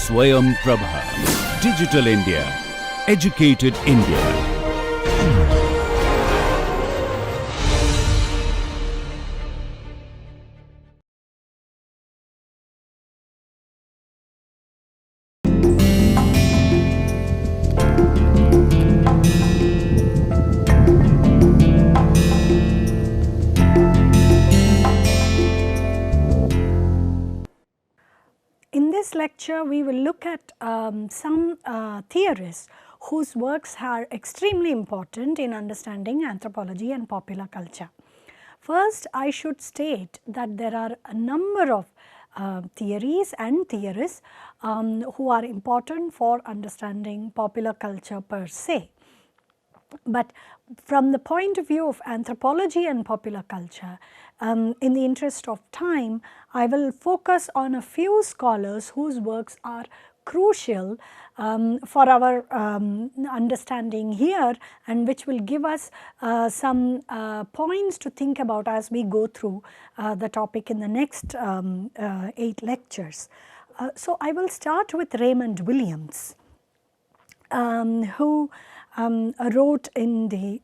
Swayam Prabha. Digital India. Educated India. In this lecture, we will look at some theorists whose works are extremely important in understanding anthropology and popular culture. First, I should state that there are a number of theories and theorists who are important for understanding popular culture per se. But from the point of view of anthropology and popular culture, in the interest of time, I will focus on a few scholars whose works are crucial for our understanding here, and which will give us some points to think about as we go through the topic in the next 8 lectures. So, I will start with Raymond Williams, who wrote in the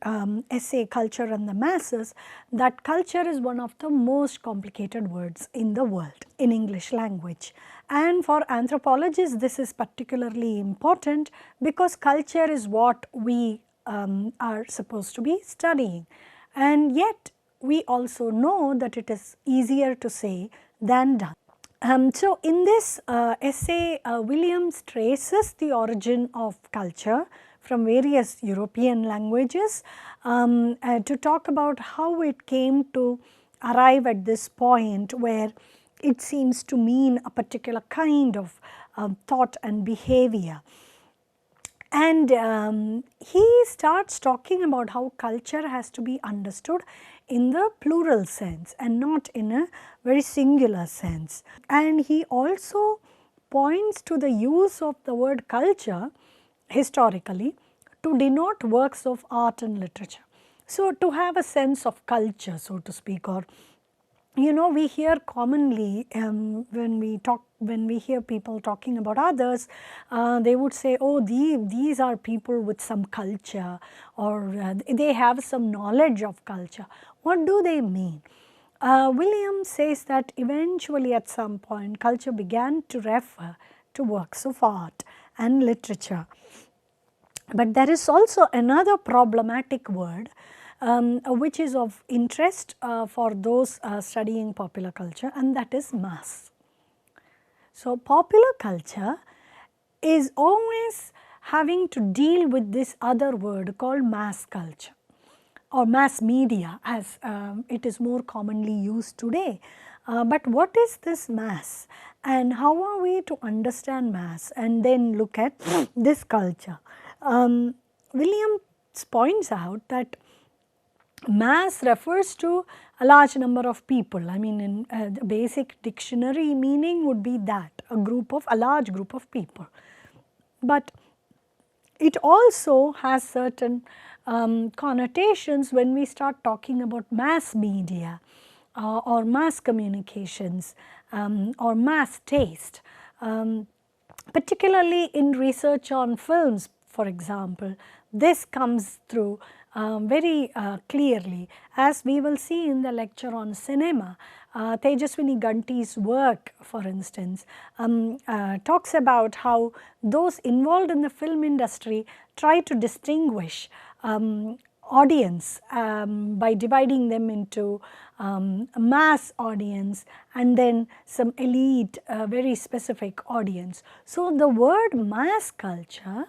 essay Culture and the Masses that culture is one of the most complicated words in the world in English language. And for anthropologists, this is particularly important because culture is what we are supposed to be studying. And yet, we also know that it is easier to say than done. So, in this essay, Williams traces the origin of culture from various European languages to talk about how it came to arrive at this point where it seems to mean a particular kind of thought and behavior. And he starts talking about how culture has to be understood in the plural sense and not in a very singular sense. And he also points to the use of the word culture historically to denote works of art and literature. So, to have a sense of culture, so to speak, or we hear commonly when we hear people talking about others, they would say, oh, these are people with some culture, or they have some knowledge of culture. What do they mean? Williams says that eventually at some point culture began to refer to works of art and literature. But there is also another problematic word which is of interest for those studying popular culture, and that is mass. So, popular culture is always having to deal with this other word called mass culture or mass media as it is more commonly used today. But what is this mass and how are we to understand mass and then look at this culture? Williams points out that mass refers to a large number of people. I mean, in the basic dictionary meaning would be that a large group of people. But it also has certain connotations when we start talking about mass media or mass communications or mass taste, particularly in research on films, for example. This comes through very clearly, as we will see in the lecture on cinema. Tejaswini Ganti's work, for instance, talks about how those involved in the film industry try to distinguish audience by dividing them into a mass audience and then some elite very specific audience. So, the word mass culture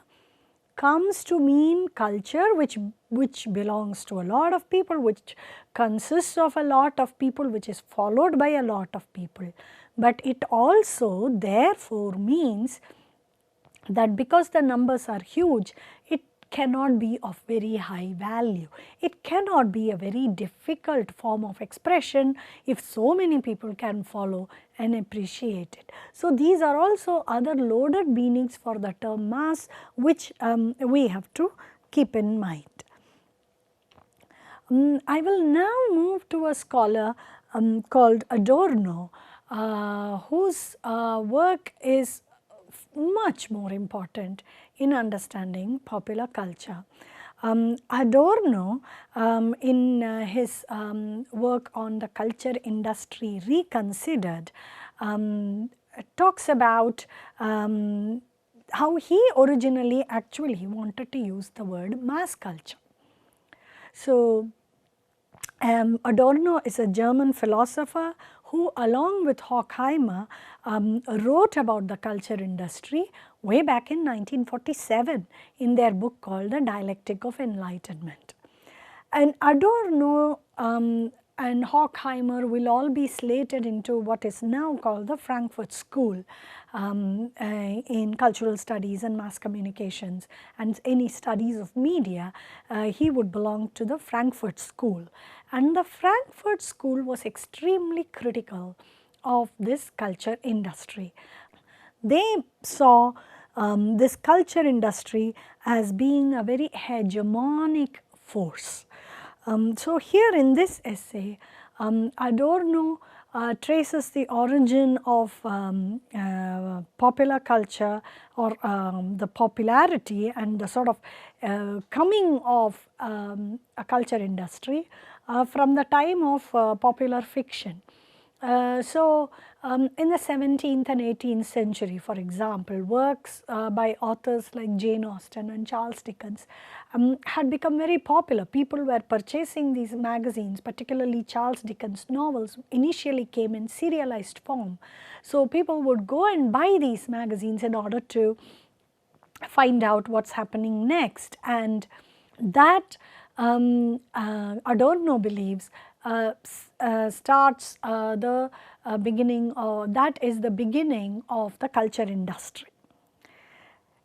comes to mean culture which belongs to a lot of people, which consists of a lot of people, which is followed by a lot of people. But it also therefore means that because the numbers are huge, it cannot be of very high value. It cannot be a very difficult form of expression if so many people can follow and appreciate it. So, these are also other loaded meanings for the term mass, which we have to keep in mind. I will now move to a scholar called Adorno, whose work is much more important in understanding popular culture. Adorno, in his work on the culture industry reconsidered, talks about how he originally actually wanted to use the word mass culture. So, Adorno is a German philosopher who, along with Horkheimer, wrote about the culture industry way back in 1947 in their book called The Dialectic of Enlightenment. And Adorno and Horkheimer will all be slated into what is now called the Frankfurt School in cultural studies and mass communications and any studies of media. He would belong to the Frankfurt School, and the Frankfurt School was extremely critical of this culture industry. They saw this culture industry as being a very hegemonic force. So, here in this essay, Adorno traces the origin of popular culture, or the popularity and the sort of coming of a culture industry from the time of popular fiction. In the 17th and 18th century, for example, works by authors like Jane Austen and Charles Dickens had become very popular. People were purchasing these magazines, particularly Charles Dickens novels initially came in serialized form. So, people would go and buy these magazines in order to find out what is happening next, and that Adorno believes starts the beginning, or that is the beginning of the culture industry.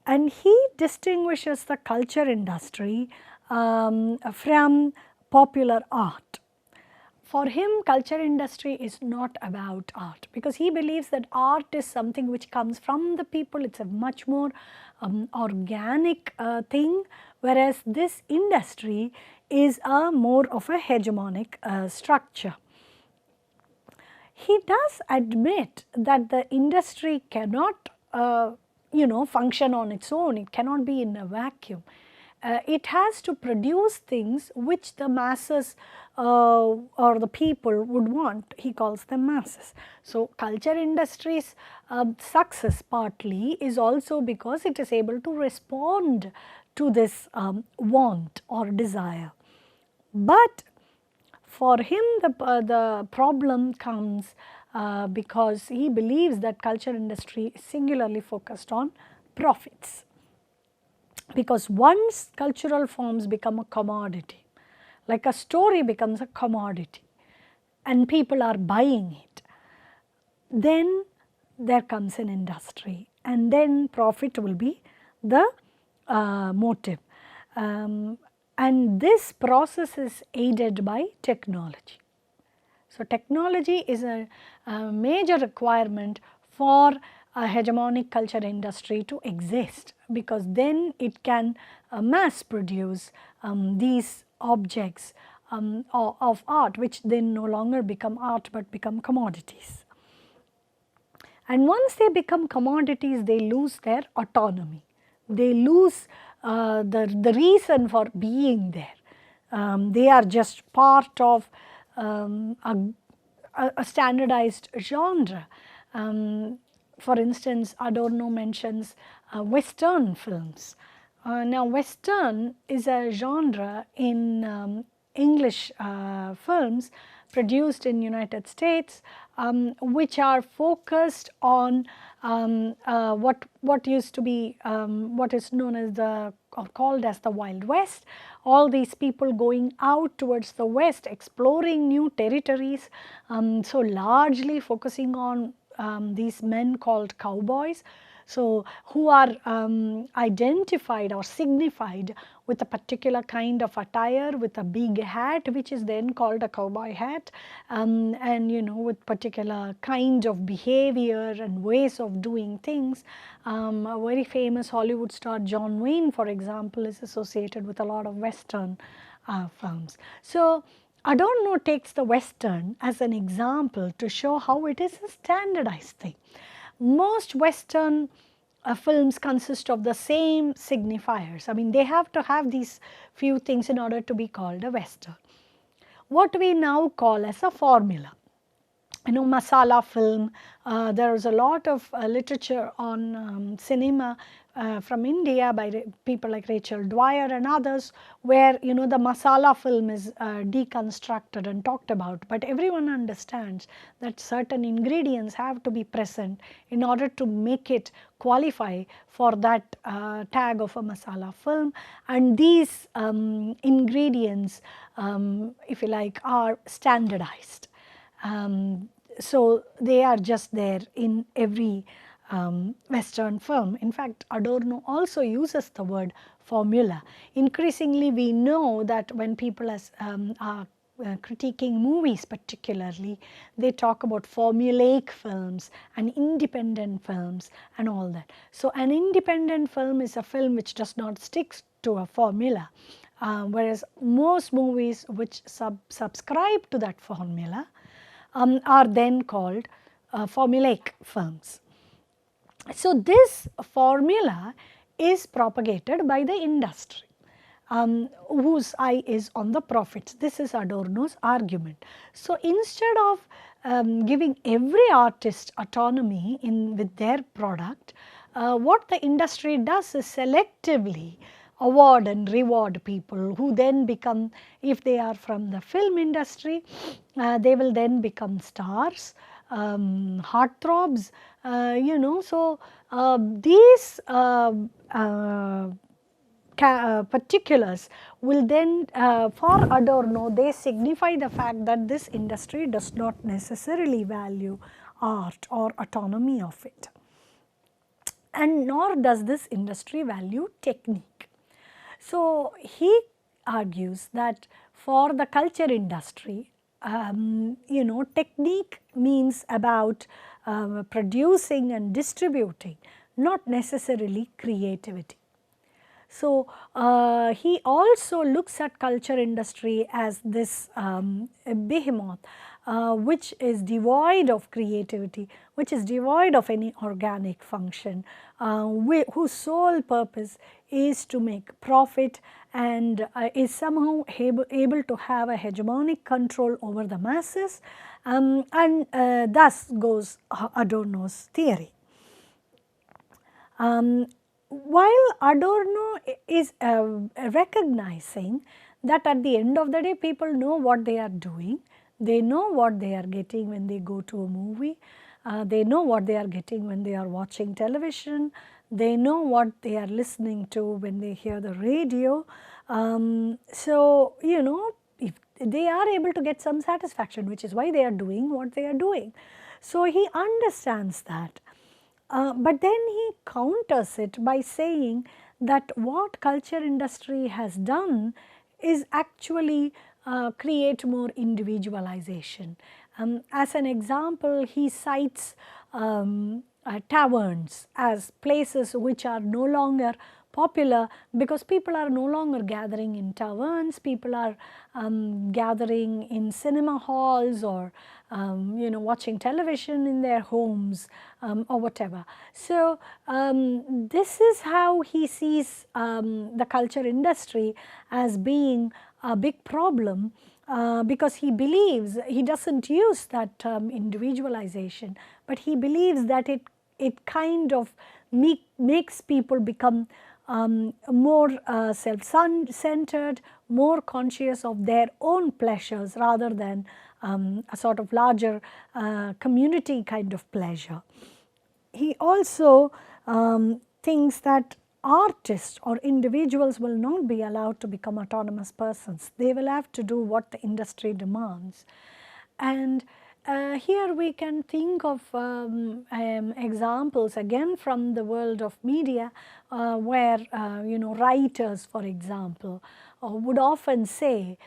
And he distinguishes the culture industry from popular art. For him, culture industry is not about art, because he believes that art is something which comes from the people. It is a much more organic thing, whereas this industry is a more of a hegemonic structure. He does admit that the industry cannot function on its own. It cannot be in a vacuum. It has to produce things which the masses or the people would want. He calls them masses. So, culture industry's success partly is also because it is able to respond to this want or desire. But for him, the problem comes because he believes that culture industry is singularly focused on profits. Because once cultural forms become a commodity, like a story becomes a commodity and people are buying it, then there comes an industry, and then profit will be the motive. And this process is aided by technology. So, technology is a major requirement for a hegemonic culture industry to exist, because then it can mass produce these objects of art, which then no longer become art but become commodities. And once they become commodities, they lose their autonomy. They lose the reason for being there. They are just part of a standardized genre. For instance, Adorno mentions Western films. Now, Western is a genre in English films produced in United States, which are focused on what used to be what is known as the, or called as, the Wild West. All these people going out towards the West, exploring new territories, so largely focusing on these men called cowboys. So, who are identified or signified with a particular kind of attire, with a big hat, which is then called a cowboy hat, and with particular kind of behavior and ways of doing things. A very famous Hollywood star, John Wayne, for example, is associated with a lot of Western films. So, Adorno takes the Western as an example to show how it is a standardized thing. Most Western films consist of the same signifiers. I mean, they have to have these few things in order to be called a Western. What we now call as a formula. Masala film, there is a lot of literature on cinema from India by people like Rachel Dwyer and others, where the masala film is deconstructed and talked about, but everyone understands that certain ingredients have to be present in order to make it qualify for that tag of a masala film, and these ingredients, if you like, are standardized. So they are just there in every Western film. In fact, Adorno also uses the word formula. Increasingly, we know that when people are critiquing movies particularly, they talk about formulaic films and independent films and all that. So an independent film is a film which does not stick to a formula, whereas most movies which subscribe to that formula are then called formulaic films. So this formula is propagated by the industry, whose eye is on the profits. This is Adorno's argument. So instead of giving every artist autonomy with their product, what the industry does is selectively award and reward people who then become, if they are from the film industry, they will then become stars, heartthrobs, so these particulars will then, for Adorno, they signify the fact that this industry does not necessarily value art or autonomy of it, and nor does this industry value technique. So he argues that for the culture industry, technique means about producing and distributing, not necessarily creativity. So he also looks at culture industry as this behemoth which is devoid of creativity, which is devoid of any organic function, whose sole purpose is to make profit and is somehow able to have a hegemonic control over the masses, and thus goes Adorno's theory. While Adorno is recognizing that at the end of the day people know what they are doing, they know what they are getting when they go to a movie, they know what they are getting when they are watching television, they know what they are listening to when they hear the radio. So, if they are able to get some satisfaction, which is why they are doing what they are doing. So, he understands that. But then he counters it by saying that what culture industry has done is actually create more individualization. As an example, he cites taverns as places which are no longer popular because people are no longer gathering in taverns, people are gathering in cinema halls or watching television in their homes or whatever. So this is how he sees the culture industry as being a big problem, because he believes, he does not use that term individualization, but he believes that it kind of makes people become more self-centered, more conscious of their own pleasures rather than a sort of larger community kind of pleasure. He also thinks that artists or individuals will not be allowed to become autonomous persons. They will have to do what the industry demands. And here we can think of examples again from the world of media, where writers, for example, would often say,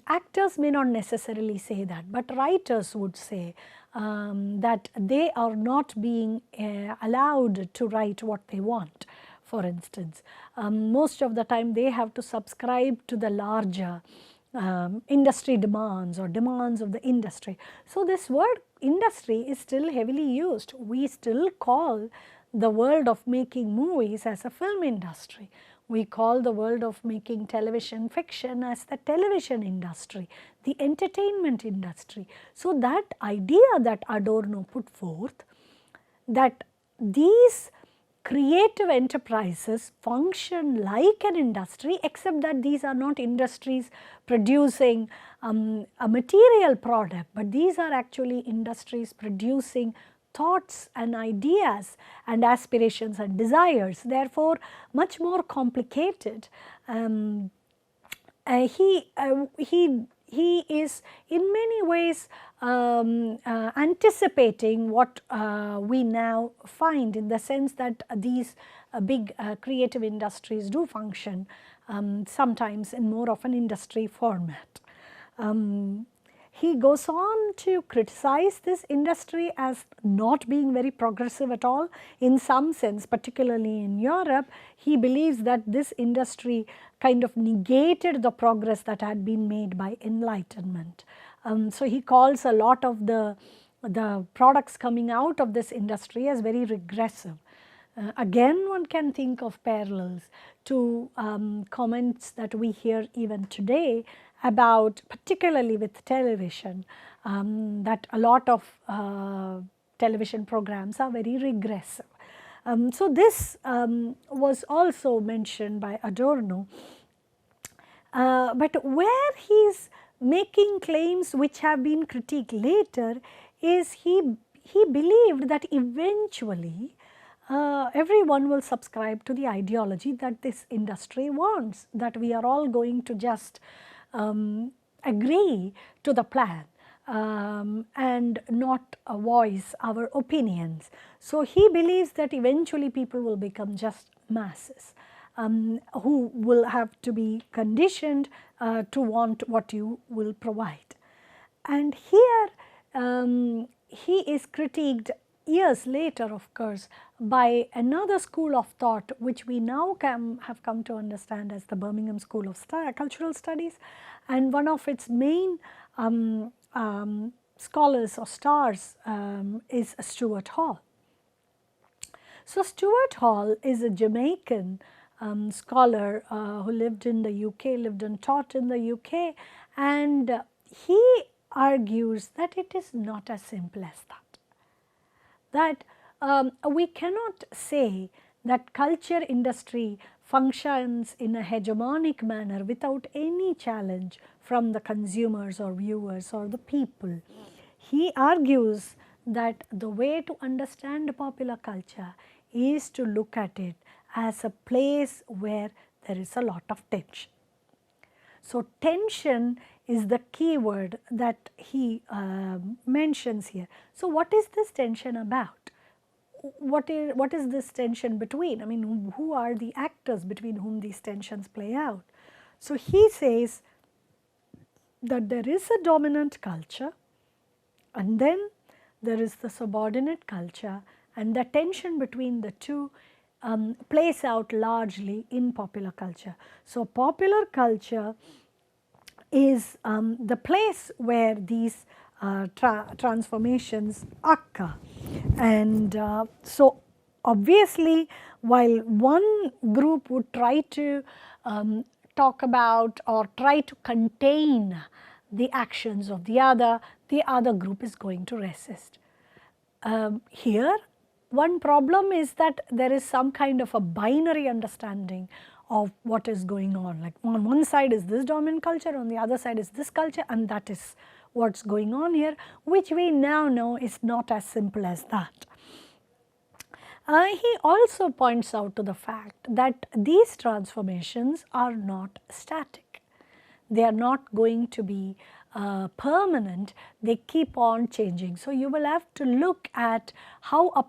actors may not necessarily say that, but writers would say that they are not being allowed to write what they want. For instance, most of the time they have to subscribe to the larger industry demands or demands of the industry. So this word industry is still heavily used. We still call the world of making movies as a film industry. We call the world of making television fiction as the television industry, the entertainment industry. So, that idea that Adorno put forth, that these creative enterprises function like an industry, except that these are not industries producing a material product, but these are actually industries producing thoughts and ideas and aspirations and desires, therefore much more complicated. He is in many ways anticipating what we now find, in the sense that these big creative industries do function sometimes in more of an industry format. He goes on to criticize this industry as not being very progressive at all. In some sense, particularly in Europe, he believes that this industry kind of negated the progress that had been made by enlightenment. So, he calls a lot of the products coming out of this industry as very regressive. Again, one can think of parallels to comments that we hear even today about, particularly with television, that a lot of television programs are very regressive. So, this was also mentioned by Adorno, but where he is making claims which have been critiqued later is he believed that eventually everyone will subscribe to the ideology that this industry wants, that we are all going to just agree to the plan and not voice our opinions. So, he believes that eventually people will become just masses who will have to be conditioned to want what you will provide. And here he is critiqued years later, of course, by another school of thought which we now have come to understand as the Birmingham School of Cultural Studies, and one of its main scholars or stars is Stuart Hall. So, Stuart Hall is a Jamaican scholar who lived in the UK, lived and taught in the UK, and he argues that it is not as simple as that. We cannot say that culture industry functions in a hegemonic manner without any challenge from the consumers or viewers or the people. He argues that the way to understand popular culture is to look at it as a place where there is a lot of tension. So, tension is the key word that he mentions here. So, what is this tension about? What is this tension between? I mean, who are the actors between whom these tensions play out? So, he says that there is a dominant culture and then there is the subordinate culture, and the tension between the two plays out largely in popular culture. So, popular culture is the place where these transformations occur. And so, obviously, while one group would try to talk about or try to contain the actions of the other group is going to resist. Here, one problem is that there is some kind of a binary understanding of what is going on. Like on one side is this dominant culture, on the other side is this culture, and that is what is going on here, which we now know is not as simple as that. He also points out to the fact that these transformations are not static. They are not going to be permanent, they keep on changing. So, you will have to look at how a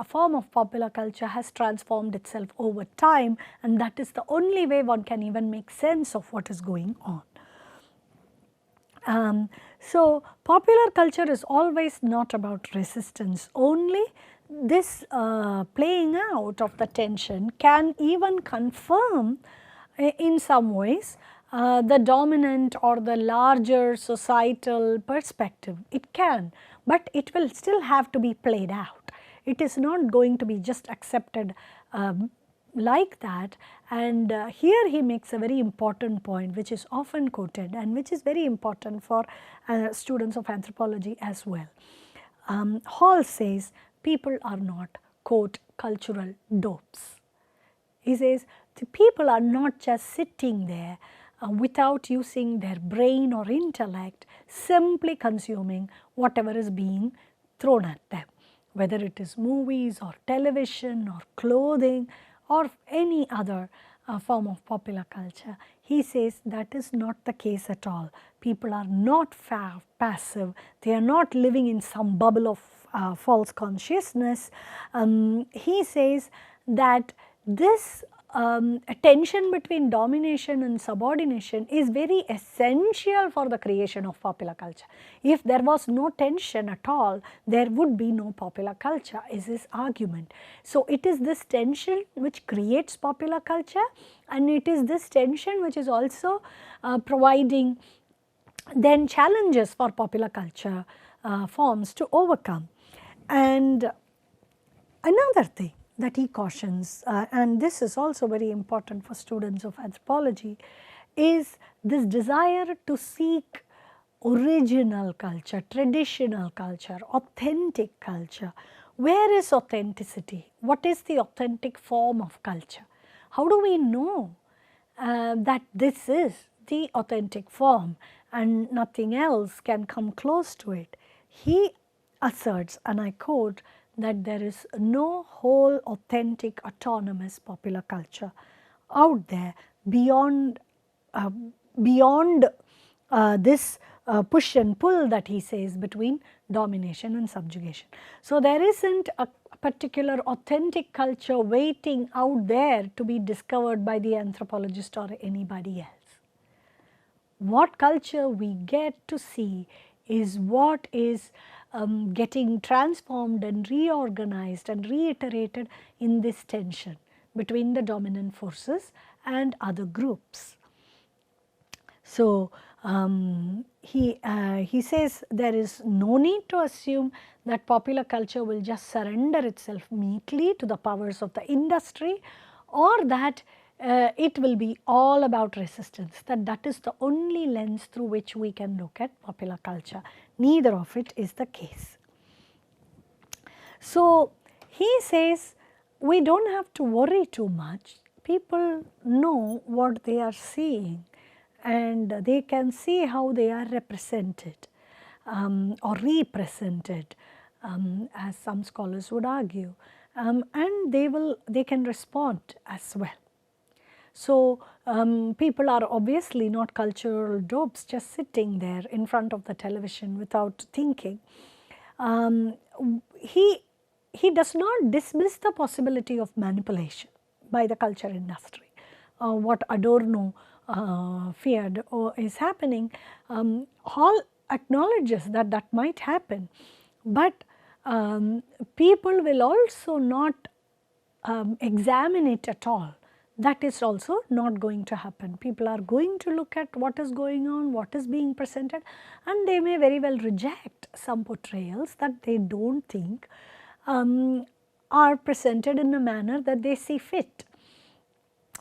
form of popular culture has transformed itself over time, and that is the only way one can even make sense of what is going on. So, popular culture is always not about resistance only. This playing out of the tension can even confirm in some ways the dominant or the larger societal perspective. It can, but it will still have to be played out. It is not going to be just accepted like that. And here he makes a very important point which is often quoted and which is very important for students of anthropology as well. Hall says people are not, quote, cultural dopes. He says the people are not just sitting there without using their brain or intellect, simply consuming whatever is being thrown at them, whether it is movies or television or clothing or any other form of popular culture. He says that is not the case at all. People are not passive, they are not living in some bubble of false consciousness. He says that this tension between domination and subordination is very essential for the creation of popular culture. If there was no tension at all, there would be no popular culture, is his argument. So, it is this tension which creates popular culture, and it is this tension which is also providing then challenges for popular culture forms to overcome. And another thing that he cautions, and this is also very important for students of anthropology, is this desire to seek original culture, traditional culture, authentic culture. Where is authenticity? What is the authentic form of culture? How do we know that this is the authentic form and nothing else can come close to it? He asserts, and I quote, that there is no whole, authentic, autonomous popular culture out there beyond this push and pull that he says between domination and subjugation. So, there is not a particular authentic culture waiting out there to be discovered by the anthropologist or anybody else. What culture we get to see is what is getting transformed and reorganized and reiterated in this tension between the dominant forces and other groups. So, he says there is no need to assume that popular culture will just surrender itself meekly to the powers of the industry, or that it will be all about resistance, that is the only lens through which we can look at popular culture. Neither of it is the case. So, he says we do not have to worry too much. People know what they are seeing, and they can see how they are represented or represented, as some scholars would argue, and they can respond as well. So, people are obviously not cultural dopes just sitting there in front of the television without thinking. He does not dismiss the possibility of manipulation by the culture industry. What Adorno feared is happening. Hall acknowledges that that might happen, but people will also not examine it at all. That is also not going to happen. People are going to look at what is going on, what is being presented, and they may very well reject some portrayals that they do not think are presented in a manner that they see fit.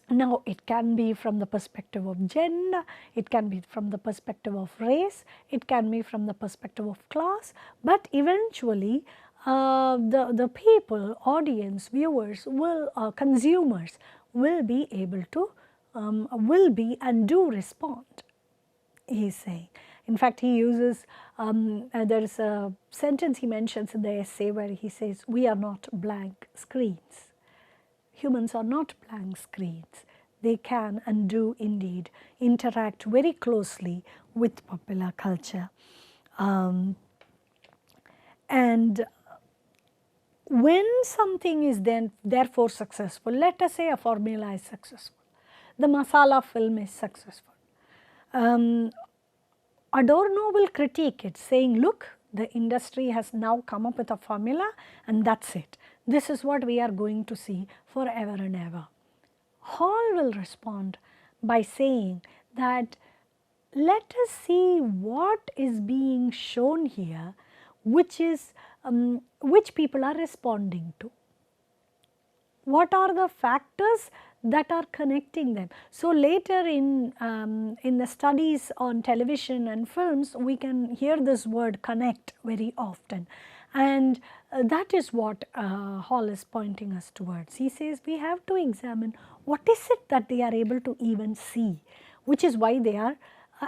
Now, it can be from the perspective of gender, it can be from the perspective of race, it can be from the perspective of class, but eventually the people, audience, viewers, consumers will be able to, will be and do respond, he is saying. In fact, he uses, there is a sentence he mentions in the essay where he says, we are not blank screens. Humans are not blank screens. They can and do indeed interact very closely with popular culture. And when something is then therefore successful, let us say a formula is successful, the masala film is successful. Adorno will critique it, saying, look, the industry has now come up with a formula and that is it. This is what we are going to see forever and ever. Hall will respond by saying that let us see what is being shown here, which is which people are responding to. What are the factors that are connecting them? So, later in the studies on television and films, we can hear this word connect very often, and that is what Hall is pointing us towards. He says we have to examine what is it that they are able to even see, which is why they are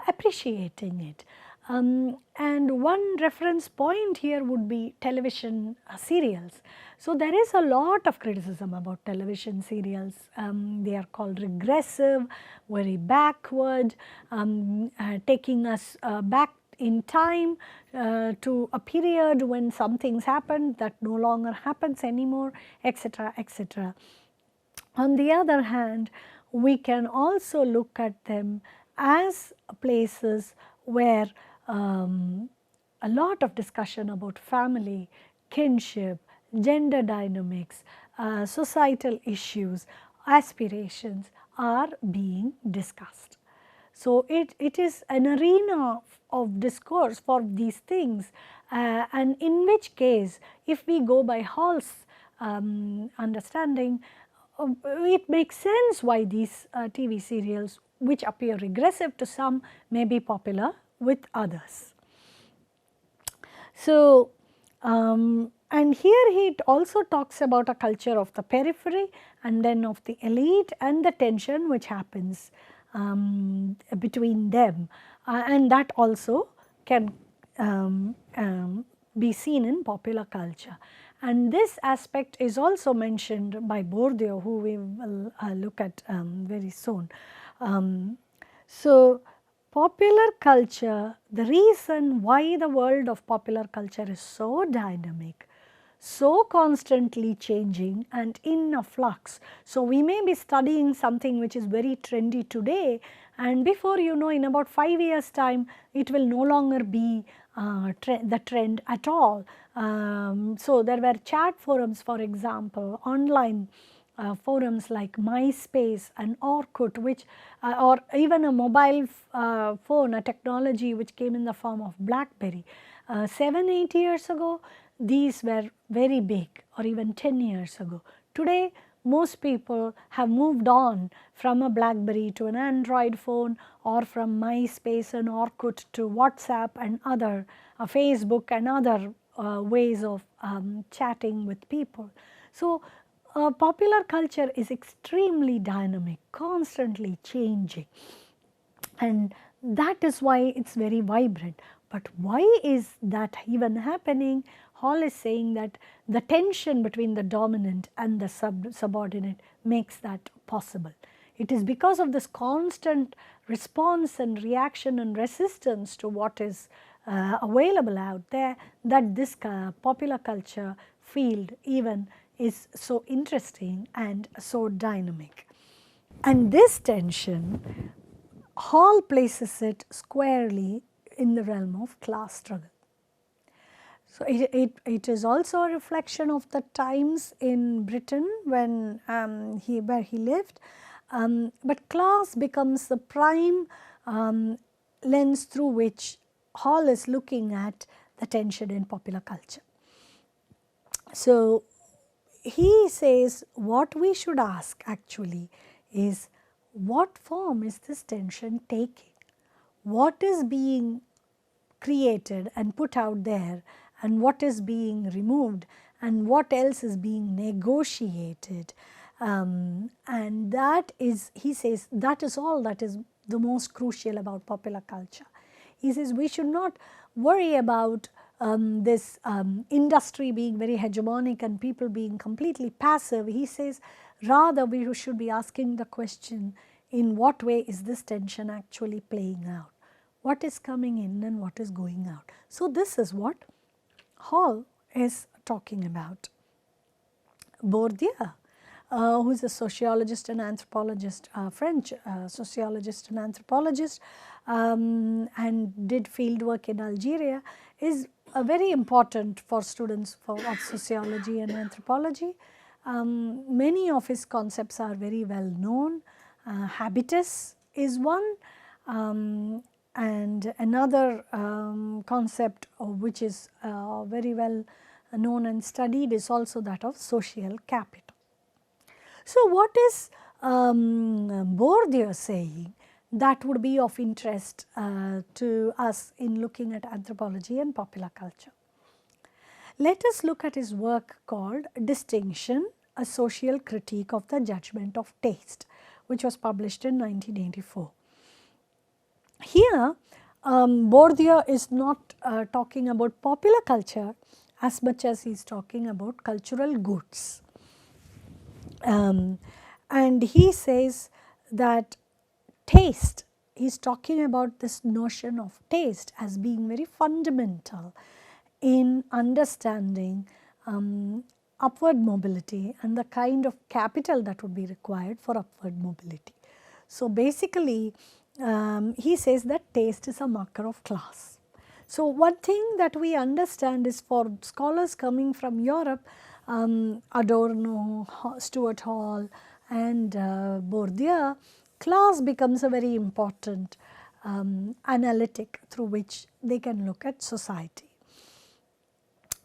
appreciating it. And one reference point here would be television serials. So, there is a lot of criticism about television serials. They are called regressive, very backward, taking us back in time to a period when some things happened that no longer happens anymore, etc., etc. On the other hand, we can also look at them as places where a lot of discussion about family, kinship, gender dynamics, societal issues, aspirations are being discussed. So, it is an arena of discourse for these things, and in which case if we go by Hall's understanding, it makes sense why these TV serials, which appear regressive to some, may be popular with others. So, and here he also talks about a culture of the periphery and then of the elite and the tension which happens between them, and that also can be seen in popular culture. And this aspect is also mentioned by Bourdieu, who we will look at very soon. So, popular culture, the reason why the world of popular culture is so dynamic, so constantly changing and in a flux. So, we may be studying something which is very trendy today, and before you know, in about 5 years time, it will no longer be the trend at all. So, there were chat forums, for example, online forums like MySpace and Orkut, which or even a mobile phone, a technology which came in the form of BlackBerry. 7-8 years ago, these were very big, or even 10 years ago. Today, most people have moved on from a BlackBerry to an Android phone, or from MySpace and Orkut to WhatsApp and other Facebook and other ways of chatting with people. So, popular culture is extremely dynamic, constantly changing, and that is why it is very vibrant. But why is that even happening? Hall is saying that the tension between the dominant and the subordinate makes that possible. It is because of this constant response and reaction and resistance to what is available out there that this popular culture field even is so interesting and so dynamic. And this tension, Hall places it squarely in the realm of class struggle. So, it is also a reflection of the times in Britain when where he lived, but class becomes the prime lens through which Hall is looking at the tension in popular culture. So, he says what we should ask actually is, what form is this tension taking? What is being created and put out there, and what is being removed, and what else is being negotiated? And that is, he says, that is all that is the most crucial about popular culture. He says we should not worry about this industry being very hegemonic and people being completely passive. He says rather we should be asking the question, in what way is this tension actually playing out? What is coming in and what is going out? So, this is what Hall is talking about. Bourdieu, who is a sociologist and anthropologist, French sociologist and anthropologist, and did field work in Algeria, is very important for students of sociology and anthropology. Many of his concepts are very well known. Habitus is one, and another concept which is very well known and studied is also that of social capital. So, what is Bourdieu saying that would be of interest to us in looking at anthropology and popular culture? Let us look at his work called Distinction, a Social Critique of the Judgment of Taste, which was published in 1984. Here, Bourdieu is not talking about popular culture as much as he is talking about cultural goods. And he says that taste, he is talking about this notion of taste as being very fundamental in understanding upward mobility and the kind of capital that would be required for upward mobility. So, basically he says that taste is a marker of class. So, one thing that we understand is for scholars coming from Europe, Adorno, Stuart Hall and Bourdieu, class becomes a very important analytic through which they can look at society.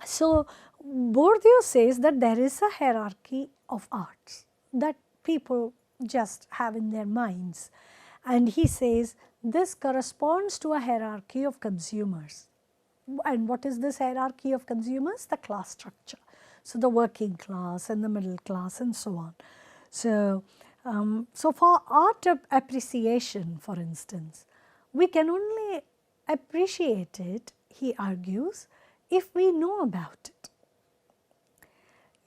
So, Bourdieu says that there is a hierarchy of arts that people just have in their minds, and he says this corresponds to a hierarchy of consumers. And what is this hierarchy of consumers? The class structure. So, the working class and the middle class and so on. So, for art appreciation, for instance, we can only appreciate it, he argues, if we know about it.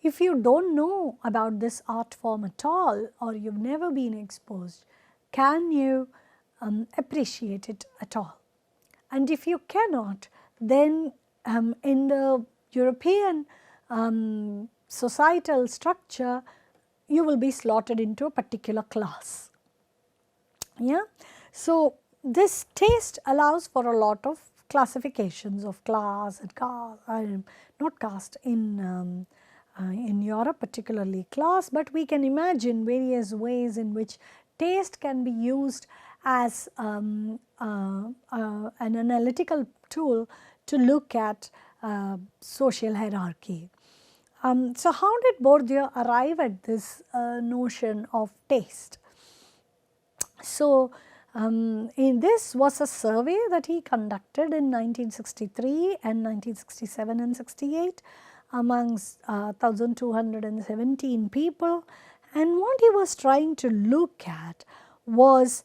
If you do not know about this art form at all, or you have never been exposed, can you appreciate it at all? And if you cannot, then in the European societal structure, you will be slotted into a particular class. Yeah. So, this taste allows for a lot of classifications of class and caste, not caste in Europe, particularly class, but we can imagine various ways in which taste can be used as an analytical tool to look at social hierarchy. So, how did Bourdieu arrive at this notion of taste? So, in this was a survey that he conducted in 1963 and 1967 and 68 amongst 1217 people, and what he was trying to look at was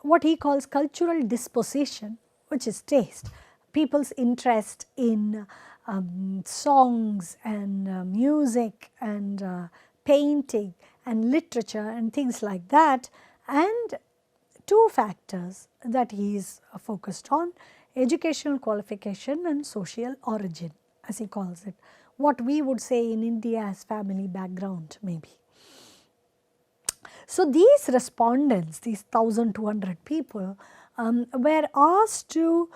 what he calls cultural disposition, which is taste, people's interest in songs and music and painting and literature and things like that, and two factors that he is focused on: educational qualification and social origin, as he calls it, what we would say in India as family background maybe. So, these respondents, these 1200 people were asked to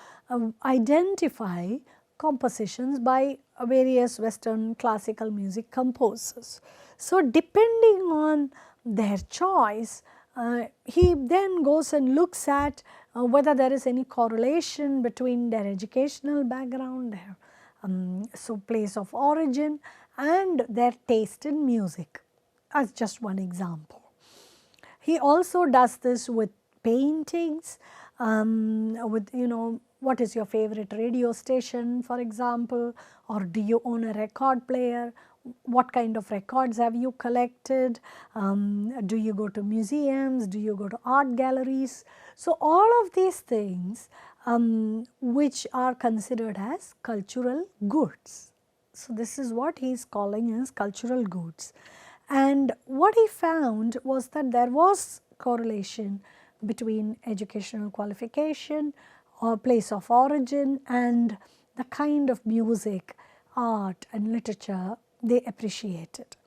identify compositions by various Western classical music composers. So, depending on their choice, he then goes and looks at whether there is any correlation between their educational background, their so place of origin and their taste in music, as just one example. He also does this with paintings, with what is your favorite radio station, for example, or do you own a record player, what kind of records have you collected, do you go to museums, do you go to art galleries. So, all of these things which are considered as cultural goods. So, this is what he is calling as cultural goods. And what he found was that there was correlation between educational qualification or place of origin and the kind of music, art and literature they appreciated.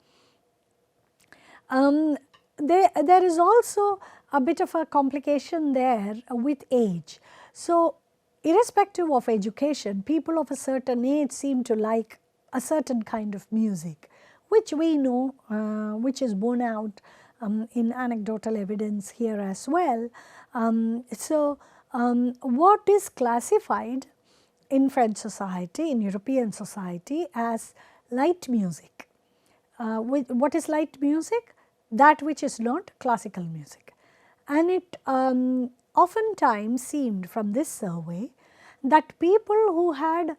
There is also a bit of a complication there with age. So, irrespective of education, people of a certain age seem to like a certain kind of music, which we know, which is borne out in anecdotal evidence here as well. What is classified in French society, in European society, as light music. What is light music? That which is not classical music. And it oftentimes seemed from this survey that people who had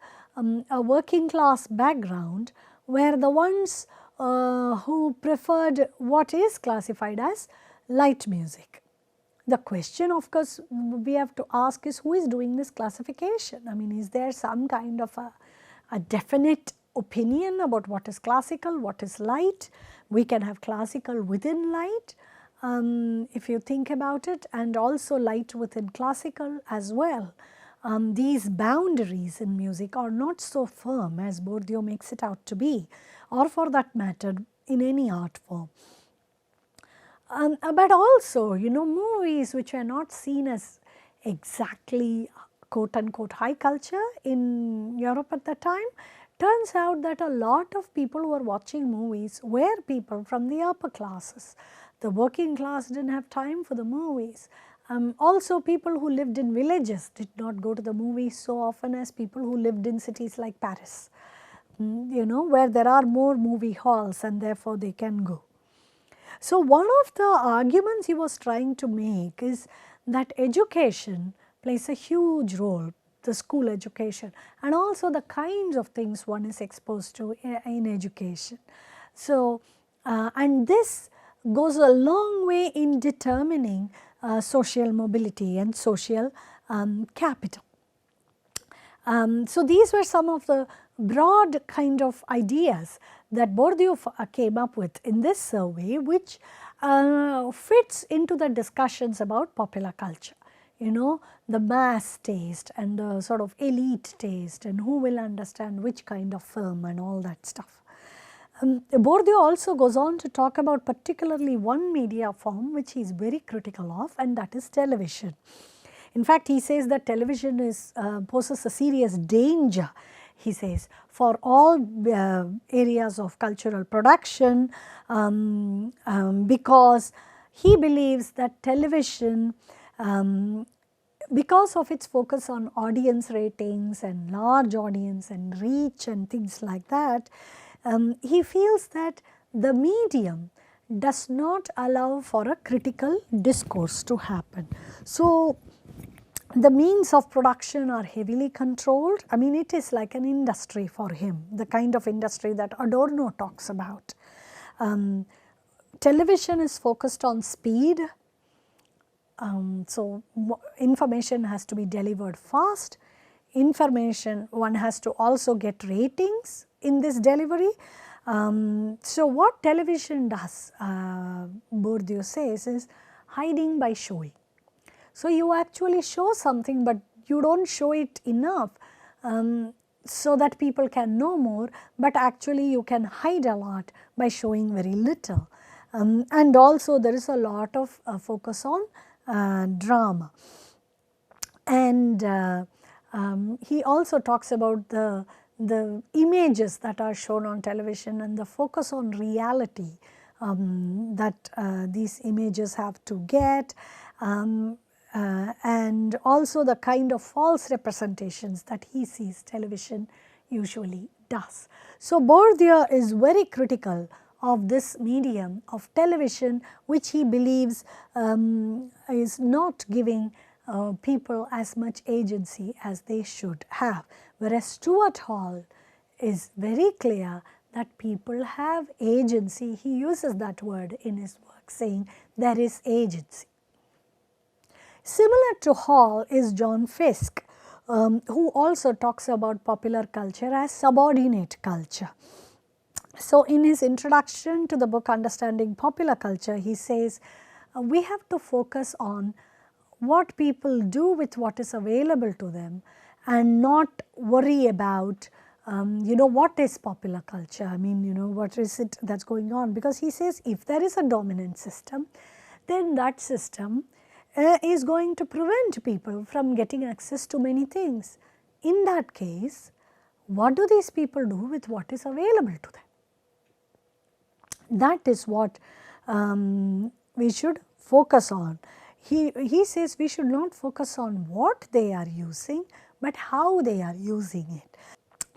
a working class background were the ones who preferred what is classified as light music. The question, of course, we have to ask is, who is doing this classification? I mean, is there some kind of a definite opinion about what is classical, what is light? We can have classical within light, if you think about it, and also light within classical as well. These boundaries in music are not so firm as Bourdieu makes it out to be, or for that matter in any art form. But also, movies which are not seen as exactly quote unquote high culture in Europe at the time, turns out that a lot of people who were watching movies were people from the upper classes. The working class did not have time for the movies. Also, people who lived in villages did not go to the movies so often as people who lived in cities like Paris, where there are more movie halls and therefore they can go. So, one of the arguments he was trying to make is that education plays a huge role, the school education, and also the kinds of things one is exposed to in education. So, and this goes a long way in determining social mobility and social capital. So, these were some of the broad kind of ideas that Bourdieu came up with in this survey, which fits into the discussions about popular culture. The mass taste and the sort of elite taste, and who will understand which kind of film and all that stuff. Bourdieu also goes on to talk about particularly one media form which he is very critical of, and that is television. In fact, he says that television poses a serious danger, he says, for all areas of cultural production, because he believes that television, because of its focus on audience ratings and large audience and reach and things like that, he feels that the medium does not allow for a critical discourse to happen. So, the means of production are heavily controlled. I mean, it is like an industry for him, the kind of industry that Adorno talks about. Television is focused on speed. So, information has to be delivered fast. Information, one has to also get ratings in this delivery. So, what television does, Bourdieu says, is hiding by showing. So, you actually show something, but you do not show it enough so that people can know more, but actually you can hide a lot by showing very little. And also there is a lot of focus on drama. And he also talks about the images that are shown on television and the focus on reality that these images have to get. And also the kind of false representations that he sees television usually does. So, Bourdieu is very critical of this medium of television, which he believes is not giving people as much agency as they should have, whereas Stuart Hall is very clear that people have agency. He uses that word in his work, saying there is agency. Similar to Hall is John Fiske, who also talks about popular culture as subordinate culture. So, in his introduction to the book Understanding Popular Culture, he says we have to focus on what people do with what is available to them and not worry about what is popular culture. I mean, what is it that is going on, because he says if there is a dominant system, then that system is going to prevent people from getting access to many things. In that case, what do these people do with what is available to them? That is what we should focus on. He says we should not focus on what they are using, but how they are using it.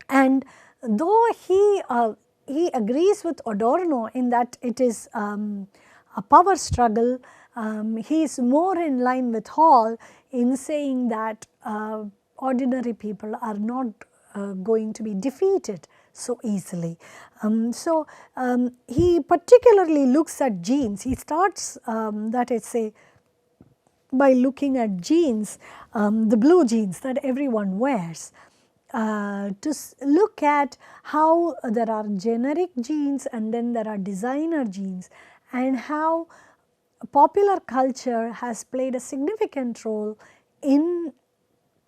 And though he agrees with Adorno in that it is a power struggle, he is more in line with Hall in saying that ordinary people are not going to be defeated so easily. He particularly looks at genes. He starts that essay by looking at genes, the blue jeans that everyone wears, to look at how there are generic genes and then there are designer genes, and how popular culture has played a significant role in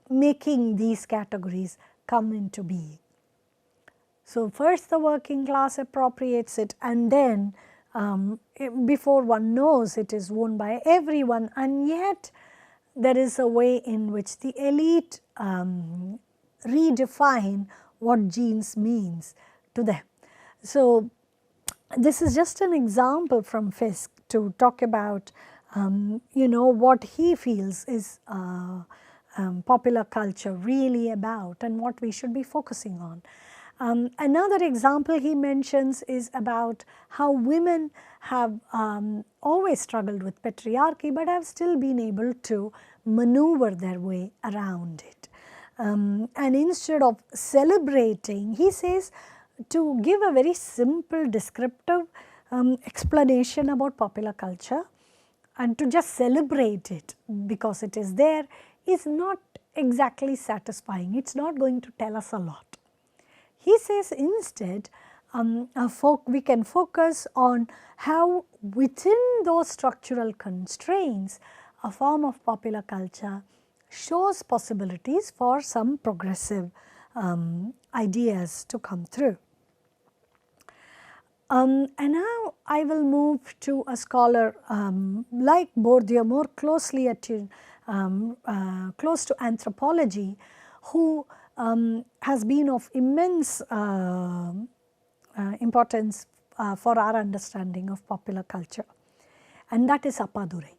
making these categories come into being. So, first the working class appropriates it, and then before one knows it is worn by everyone, and yet there is a way in which the elite redefine what genes means to them. So, this is just an example from Fisk to talk about what he feels is popular culture really about and what we should be focusing on. Another example he mentions is about how women have always struggled with patriarchy, but have still been able to maneuver their way around it. And instead of celebrating, he says, to give a very simple descriptive explanation about popular culture and to just celebrate it because it is there is not exactly satisfying. It is not going to tell us a lot. He says instead we can focus on how within those structural constraints a form of popular culture shows possibilities for some progressive ideas to come through. And now I will move to a scholar like Bourdieu, more closely attuned, close to anthropology, who has been of immense importance for our understanding of popular culture, and that is Appadurai.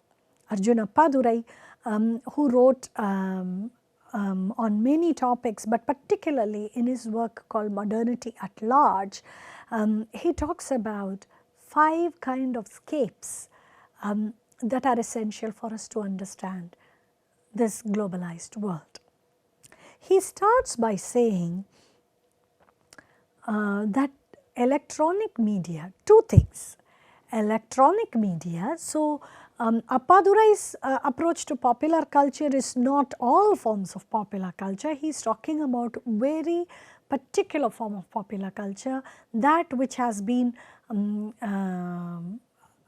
Arjun Appadurai, who wrote on many topics, but particularly in his work called Modernity at Large, he talks about 5 kind of scapes that are essential for us to understand this globalized world. He starts by saying that electronic media, 2 things, electronic media. So, Appadurai's approach to popular culture is not all forms of popular culture. He is talking about very particular form of popular culture, that which has been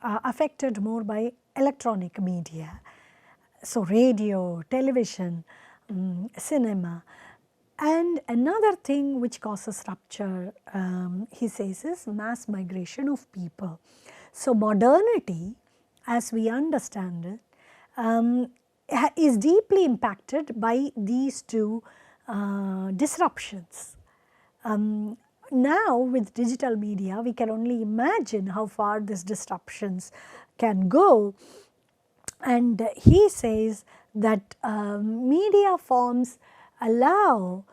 affected more by electronic media. So, radio, television, cinema. And another thing which causes rupture, he says, is mass migration of people. So, modernity as we understand it is deeply impacted by these 2 disruptions. Now with digital media we can only imagine how far these disruptions can go, and he says that media forms allow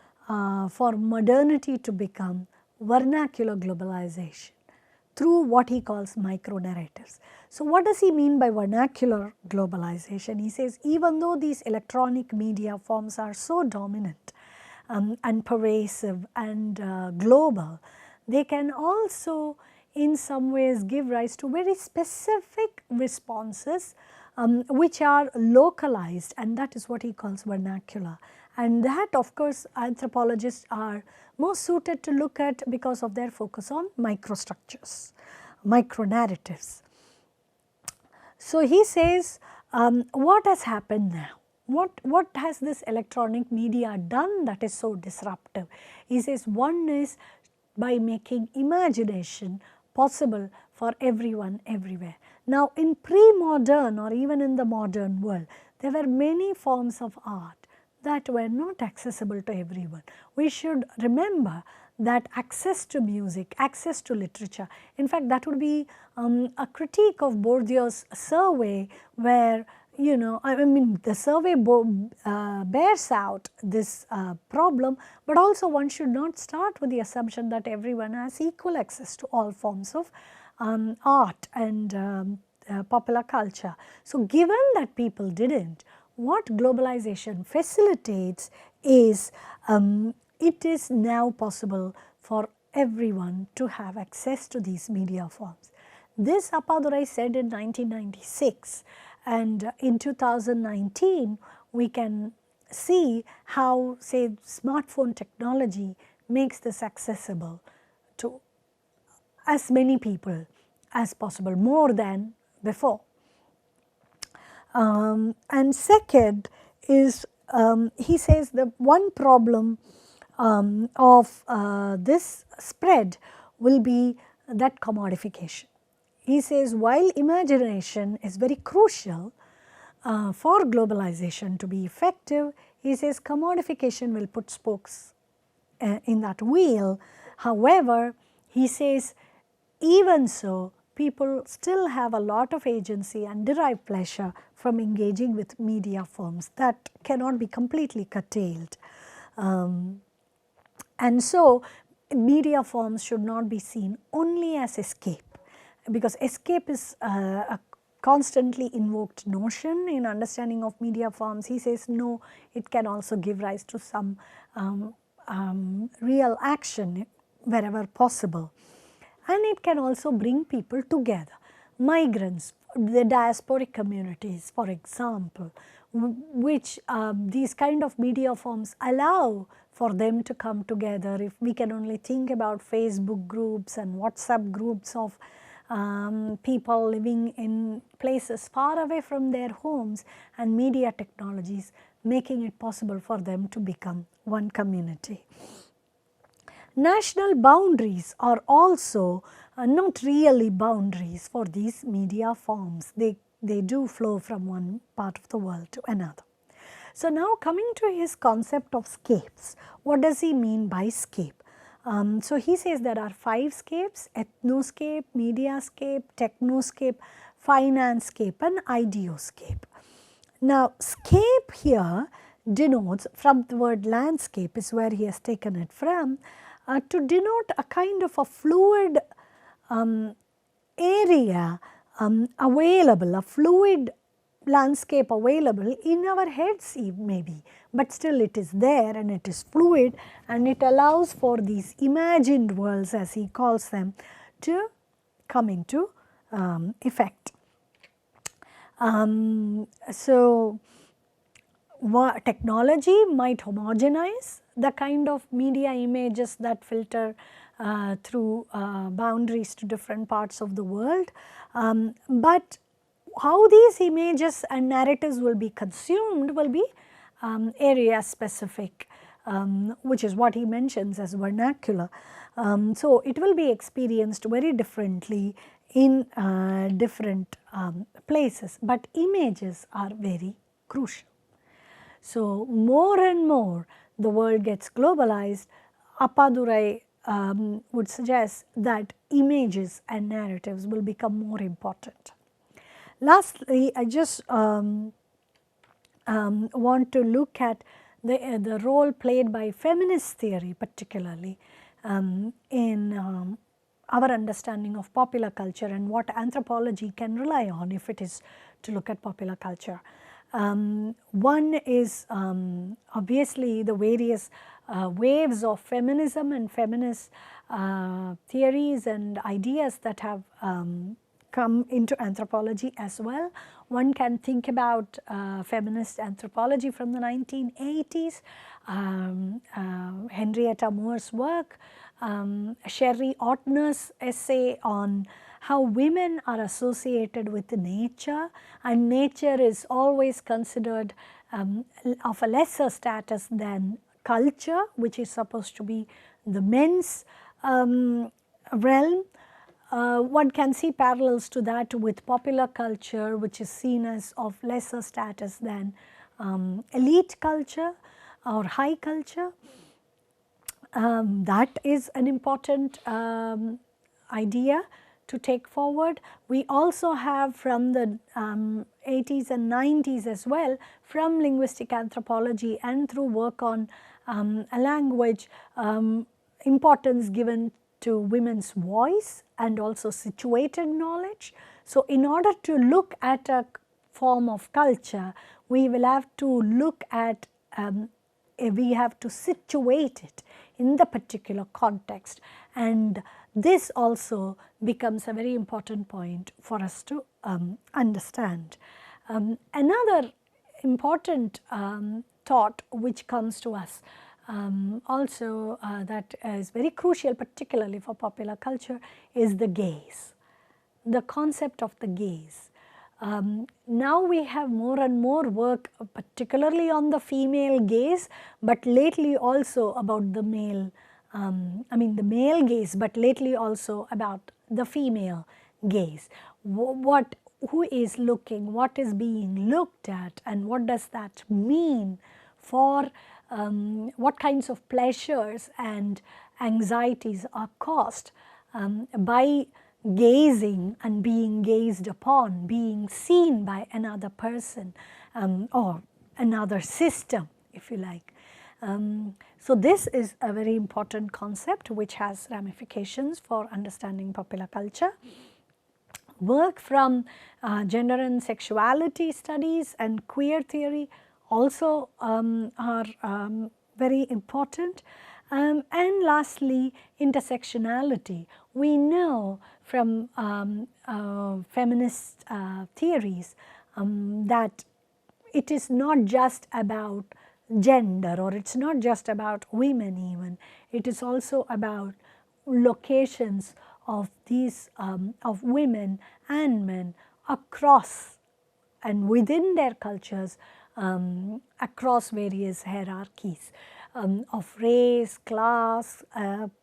for modernity to become vernacular globalization through what he calls micro narratives. So, what does he mean by vernacular globalization? He says even though these electronic media forms are so dominant and pervasive and global, they can also in some ways give rise to very specific responses which are localized, and that is what he calls vernacular. And that of course anthropologists are more suited to look at because of their focus on microstructures, micro narratives. So, he says what has happened now? What has this electronic media done that is so disruptive? He says one is by making imagination possible for everyone everywhere. Now, in pre-modern or even in the modern world, there were many forms of art that were not accessible to everyone. We should remember that access to music, access to literature, in fact that would be a critique of Bourdieu's survey, where you know, I mean the survey bears out this problem, but also one should not start with the assumption that everyone has equal access to all forms of art and popular culture. So, given that people didn't, what globalization facilitates is it is now possible for everyone to have access to these media forms. This Appadurai said in 1996, and in 2019 we can see how, say, smartphone technology makes this accessible to as many people as possible, more than before. And second is, he says the one problem of this spread will be that commodification. He says while imagination is very crucial for globalization to be effective, he says commodification will put spokes in that wheel. However, he says even so, people still have a lot of agency and derive pleasure from engaging with media forms that cannot be completely curtailed. And so, media forms should not be seen only as escape, because escape is a constantly invoked notion in understanding of media forms. He says no, it can also give rise to some real action wherever possible. And it can also bring people together. Migrants, the diasporic communities for example, which these kind of media forms allow for them to come together. If we can only think about Facebook groups and WhatsApp groups of people living in places far away from their homes, and media technologies making it possible for them to become one community. National boundaries are also not really boundaries for these media forms. They do flow from one part of the world to another. So, now coming to his concept of scapes, what does he mean by scape? So, he says there are 5 scapes: ethnoscape, mediascape, technoscape, financescape and ideoscape. Now, scape here denotes, from the word landscape is where he has taken it from, to denote a kind of a fluid area available, a fluid landscape available in our heads maybe, but still it is there and it is fluid, and it allows for these imagined worlds, as he calls them, to come into effect. So, technology might homogenize the kind of media images that filter through boundaries to different parts of the world, but how these images and narratives will be consumed will be area specific, which is what he mentions as vernacular. So, it will be experienced very differently in different places, but images are very crucial. So, more and more the world gets globalized. Appadurai would suggest that images and narratives will become more important. Lastly, I just want to look at the role played by feminist theory, particularly in our understanding of popular culture and what anthropology can rely on if it is to look at popular culture. One is obviously the various waves of feminism and feminist theories and ideas that have come into anthropology as well. One can think about feminist anthropology from the 1980s, Henrietta Moore's work, Sherry Ortner's essay on how women are associated with nature, and nature is always considered of a lesser status than culture, which is supposed to be the men's realm. One can see parallels to that with popular culture, which is seen as of lesser status than elite culture or high culture. That is an important idea to take forward. We also have from the 80s and 90s as well, from linguistic anthropology and through work on a language, importance given to women's voice and also situated knowledge. So, in order to look at a form of culture, we will have to look at we have to situate it in the particular context, and this also becomes a very important point for us to understand. Another important thought which comes to us also that is very crucial, particularly for popular culture, is the gaze, the concept of the gaze. Now we have more and more work particularly on the female gaze, but lately also about the male, the male gaze, but lately also about the female gaze. Who is looking, what is being looked at, and what does that mean for what kinds of pleasures and anxieties are caused by gazing and being gazed upon, being seen by another person or another system, if you like. So, this is a very important concept which has ramifications for understanding popular culture. Work from gender and sexuality studies and queer theory also are very important. And lastly, intersectionality. We know from feminist theories that it is not just about gender, or it is not just about women even, it is also about locations of these of women and men across and within their cultures, across various hierarchies of race, class,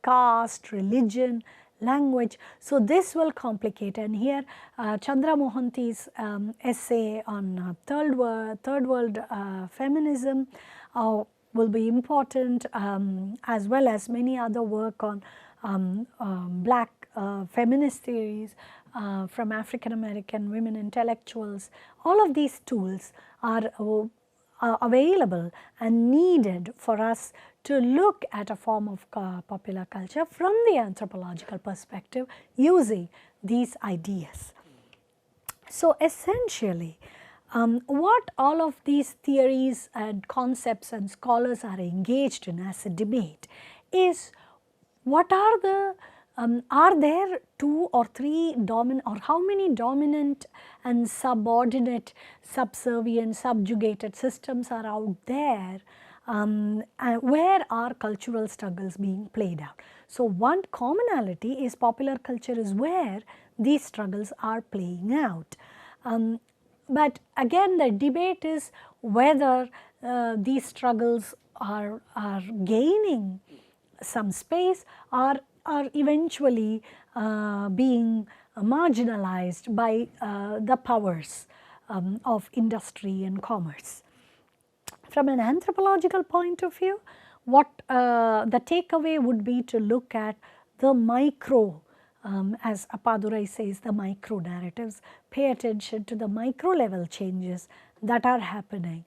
caste, religion, language. So, this will complicate, and here Chandra Mohanty's essay on third world feminism will be important, as well as many other work on black feminist theories from African American women intellectuals. All of these tools are available and needed for us to look at a form of popular culture from the anthropological perspective using these ideas. So, essentially what all of these theories and concepts and scholars are engaged in as a debate is, what are there two or three dominant, or how many dominant and subordinate, subservient, subjugated systems are out there where are cultural struggles being played out. So, one commonality is popular culture is where these struggles are playing out. But again, the debate is whether these struggles are gaining some space or are eventually being marginalized by the powers of industry and commerce. From an anthropological point of view, what the takeaway would be to look at the micro, as Appadurai says, the micro narratives, pay attention to the micro level changes that are happening.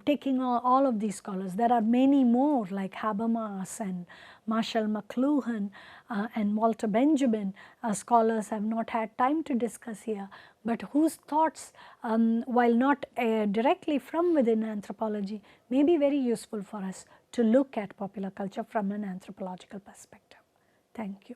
Taking all of these scholars, there are many more like Habermas and Marshall McLuhan and Walter Benjamin, scholars have not had time to discuss here, but whose thoughts, while not directly from within anthropology, may be very useful for us to look at popular culture from an anthropological perspective. Thank you.